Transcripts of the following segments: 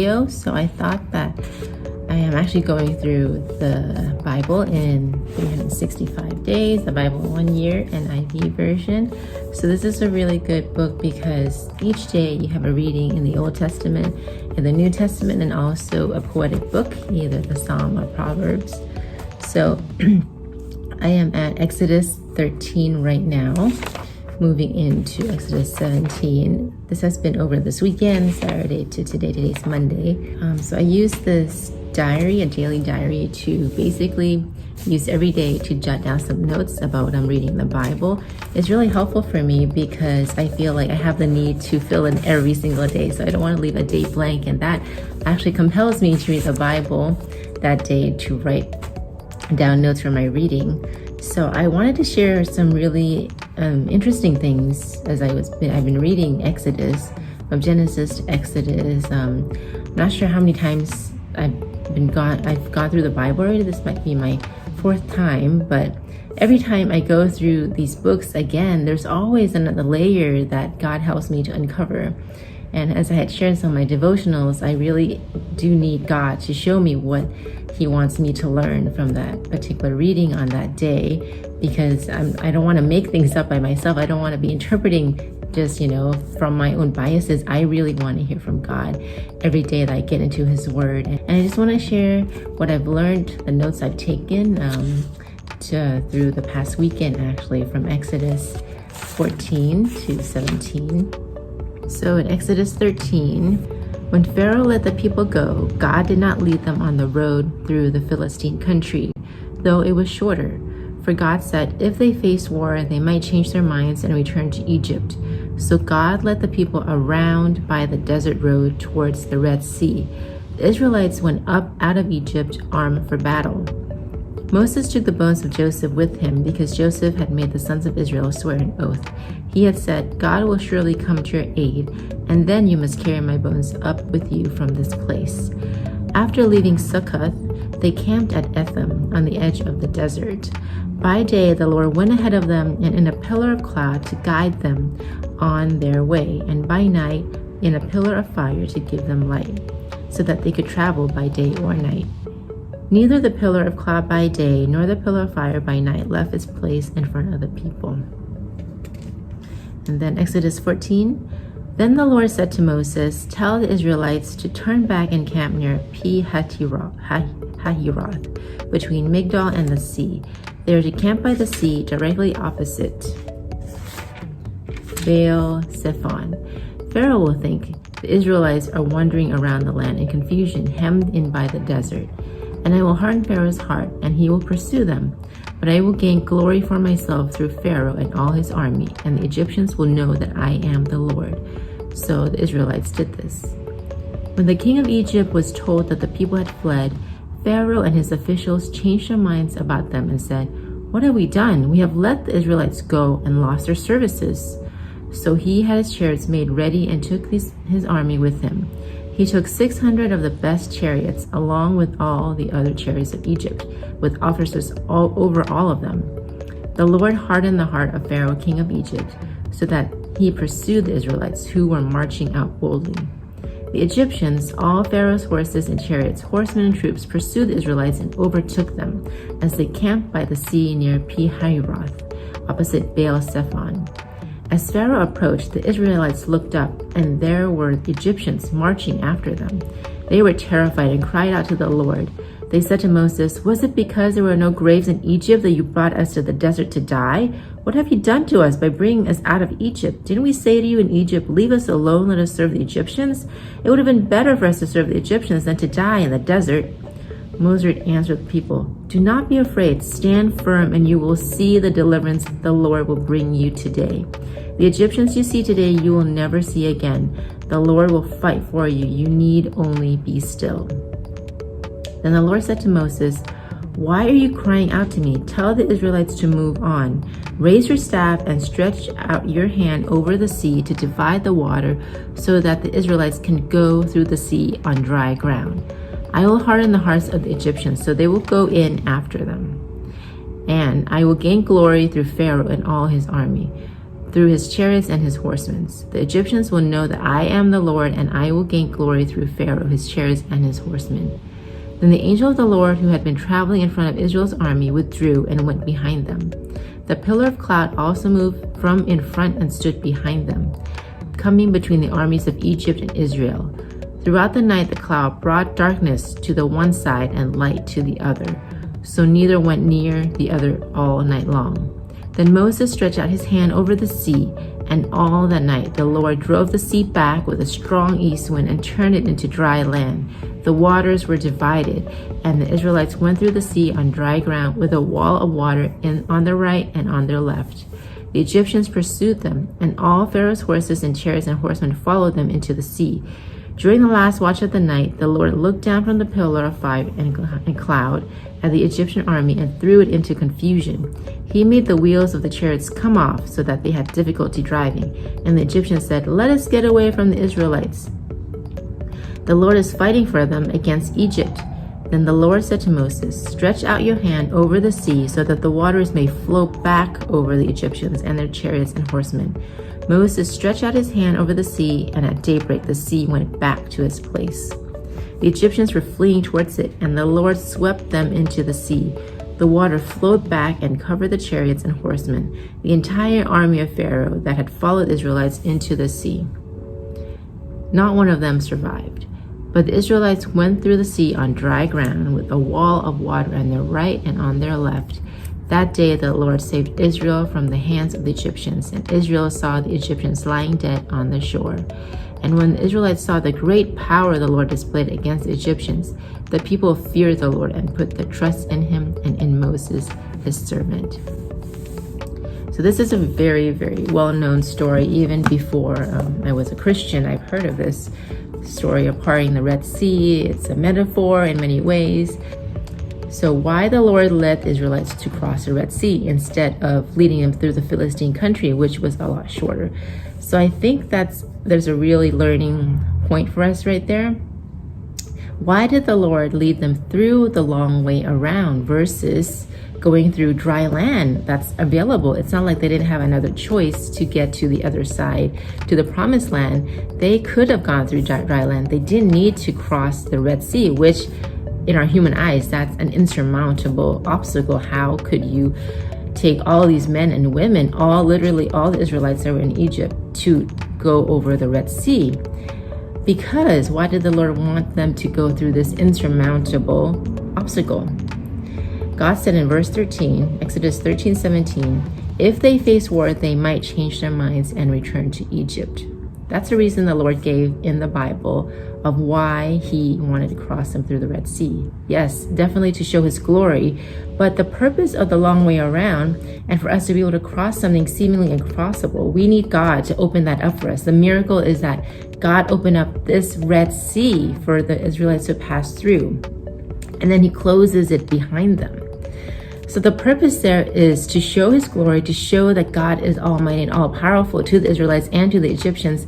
video. So I thought that I am actually going through the Bible in 365 days, the Bible in 1 year, NIV version. So this is a really good book because each day you have a reading in the Old Testament, in the New Testament, and also a poetic book, either the Psalm or Proverbs. So I am at Exodus 13 right now, moving into Exodus 17. This has been over this weekend, Saturday to today. Today's Monday. So I use this diary, a daily diary, to basically use every day to jot down some notes about what I'm reading in the Bible. It's really helpful for me because I feel like I have the need to fill in every single day. So I don't want to leave a day blank, and that actually compels me to read the Bible that day, to write down notes for my reading. So I wanted to share some really interesting things as I've been reading Exodus, from Genesis to Exodus. I'm not sure how many times I've gone through the Bible already. This might be my 4th time, but every time I go through these books again, there's always another layer that God helps me to uncover. And as I had shared in some of my devotionals, I really do need God to show me what He wants me to learn from that particular reading on that day, because I don't want to make things up by myself. I don't want to be interpreting just, from my own biases. I really want to hear from God every day that I get into His Word. And I just want to share what I've learned, the notes I've taken through the past weekend, actually, from Exodus 14 to 17. So in Exodus 13, when Pharaoh let the people go, God did not lead them on the road through the Philistine country, though it was shorter. For God said if they faced war, they might change their minds and return to Egypt. So God led the people around by the desert road towards the Red Sea. The Israelites went up out of Egypt armed for battle. Moses took the bones of Joseph with him because Joseph had made the sons of Israel swear an oath. He had said, God will surely come to your aid, and then you must carry my bones up with you from this place. After leaving Succoth, they camped at Etham on the edge of the desert. By day, the Lord went ahead of them and in a pillar of cloud to guide them on their way, and by night in a pillar of fire to give them light, so that they could travel by day or night. Neither the pillar of cloud by day nor the pillar of fire by night left its place in front of the people. And then Exodus 14. Then the Lord said to Moses, tell the Israelites to turn back and camp near Pi-hahiroth, between Migdol and the sea. They are to camp by the sea directly opposite Baal-Zephon. Pharaoh will think the Israelites are wandering around the land in confusion, hemmed in by the desert. And I will harden Pharaoh's heart, and he will pursue them. But I will gain glory for myself through Pharaoh and all his army, and the Egyptians will know that I am the Lord. So the Israelites did this. When the king of Egypt was told that the people had fled, Pharaoh and his officials changed their minds about them and said, what have we done? We have let the Israelites go and lost their services. So he had his chariots made ready and took his army with him. He took 600 of the best chariots, along with all the other chariots of Egypt, with officers over all of them. The Lord hardened the heart of Pharaoh, king of Egypt, so that he pursued the Israelites, who were marching out boldly. The Egyptians, all Pharaoh's horses and chariots, horsemen and troops, pursued the Israelites and overtook them as they camped by the sea near Pi-hahiroth, opposite Baal-Zephon. As Pharaoh approached, the Israelites looked up, and there were the Egyptians marching after them. They were terrified and cried out to the Lord. They said to Moses, was it because there were no graves in Egypt that you brought us to the desert to die? What have you done to us by bringing us out of Egypt? Didn't we say to you in Egypt, leave us alone, let us serve the Egyptians? It would have been better for us to serve the Egyptians than to die in the desert. Moses answered the people, do not be afraid, stand firm, and you will see the deliverance the Lord will bring you today. The Egyptians you see today, you will never see again. The Lord will fight for you. You need only be still. Then the Lord said to Moses, why are you crying out to me? Tell the Israelites to move on. Raise your staff and stretch out your hand over the sea to divide the water so that the Israelites can go through the sea on dry ground. I will harden the hearts of the Egyptians so they will go in after them. And I will gain glory through Pharaoh and all his army. through his chariots and his horsemen. The Egyptians will know that I am the Lord, and I will gain glory through Pharaoh, his chariots, and his horsemen." Then the angel of the Lord, who had been traveling in front of Israel's army, withdrew and went behind them. The pillar of cloud also moved from in front and stood behind them, coming between the armies of Egypt and Israel. Throughout the night the cloud brought darkness to the one side and light to the other, so neither went near the other all night long. Then Moses stretched out his hand over the sea, and all that night the Lord drove the sea back with a strong east wind and turned it into dry land. The waters were divided, and the Israelites went through the sea on dry ground with a wall of water on their right and on their left. The Egyptians pursued them, and all Pharaoh's horses and chariots and horsemen followed them into the sea. During the last watch of the night, the Lord looked down from the pillar of fire and cloud at the Egyptian army and threw it into confusion. He made the wheels of the chariots come off so that they had difficulty driving, and the Egyptians said, "Let us get away from the Israelites. The Lord is fighting for them against Egypt." Then the Lord said to Moses, "Stretch out your hand over the sea so that the waters may flow back over the Egyptians and their chariots and horsemen." Moses stretched out his hand over the sea, and at daybreak the sea went back to its place. The Egyptians were fleeing towards it, and the Lord swept them into the sea. The water flowed back and covered the chariots and horsemen, the entire army of Pharaoh that had followed the Israelites into the sea. Not one of them survived. But the Israelites went through the sea on dry ground with a wall of water on their right and on their left. That day the Lord saved Israel from the hands of the Egyptians, and Israel saw the Egyptians lying dead on the shore. And when the Israelites saw the great power the Lord displayed against the Egyptians, the people feared the Lord and put their trust in him and in Moses, his servant. So this is a very, very well-known story. Even before I was a Christian, I've heard of this story of parting the Red Sea. It's a metaphor in many ways. So why the Lord led the Israelites to cross the Red Sea instead of leading them through the Philistine country, which was a lot shorter? So I think there's a really learning point for us right there. Why did the Lord lead them through the long way around versus going through dry land that's available? It's not like they didn't have another choice to get to the other side, to the promised land. They could have gone through dry land. They didn't need to cross the Red Sea, which in our human eyes, that's an insurmountable obstacle. How could you take all these men and women, literally all the Israelites that were in Egypt, to go over the Red Sea? Because why did the Lord want them to go through this insurmountable obstacle? God said in verse 13, Exodus 13:17, if they face war, they might change their minds and return to Egypt. That's the reason the Lord gave in the Bible of why he wanted to cross them through the Red Sea. Yes, definitely to show his glory, but the purpose of the long way around and for us to be able to cross something seemingly incrossable, we need God to open that up for us. The miracle is that God opened up this Red Sea for the Israelites to pass through, and then he closes it behind them. So the purpose there is to show his glory, to show that God is almighty and all-powerful to the Israelites and to the Egyptians.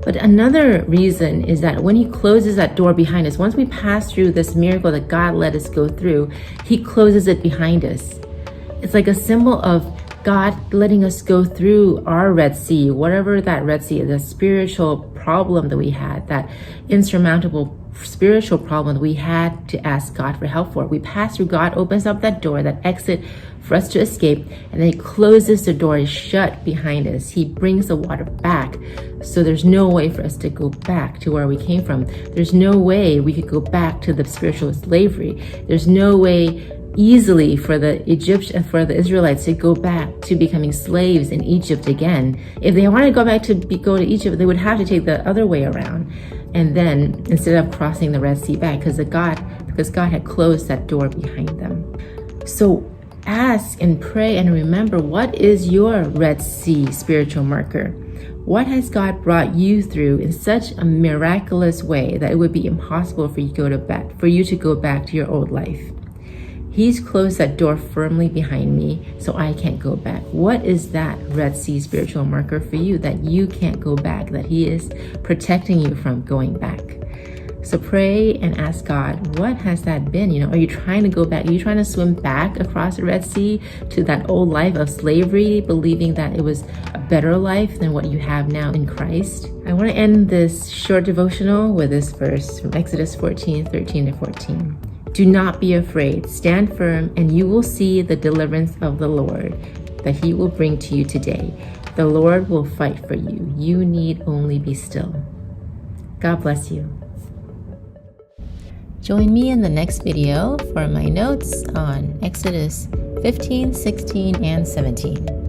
But another reason is that when he closes that door behind us, once we pass through this miracle that God let us go through, he closes it behind us. It's like a symbol of God letting us go through our Red Sea, whatever that Red Sea is, the spiritual problem that we had, that insurmountable spiritual problem that we had to ask God for help for. We pass through, God opens up that door, that exit for us to escape, and then he closes the door shut behind us. He brings the water back, so there's no way for us to go back to where we came from. There's no way we could go back to the spiritual slavery. There's no way easily for the Israelites to go back to becoming slaves in Egypt again. If they wanted to go back to go to Egypt, they would have to take the other way around, and then instead of crossing the Red Sea back, because God had closed that door behind them. So ask and pray and remember, what is your Red Sea spiritual marker? What has God brought you through in such a miraculous way that it would be impossible for you to go back to your old life? He's closed that door firmly behind me, so I can't go back. What is that Red Sea spiritual marker for you that you can't go back, that he is protecting you from going back? So pray and ask God, what has that been? Are you trying to go back? Are you trying to swim back across the Red Sea to that old life of slavery, believing that it was a better life than what you have now in Christ? I want to end this short devotional with this verse from Exodus 14:13-14. Do not be afraid. Stand firm, and you will see the deliverance of the Lord that he will bring to you today. The Lord will fight for you. You need only be still. God bless you. Join me in the next video for my notes on Exodus 15, 16, and 17.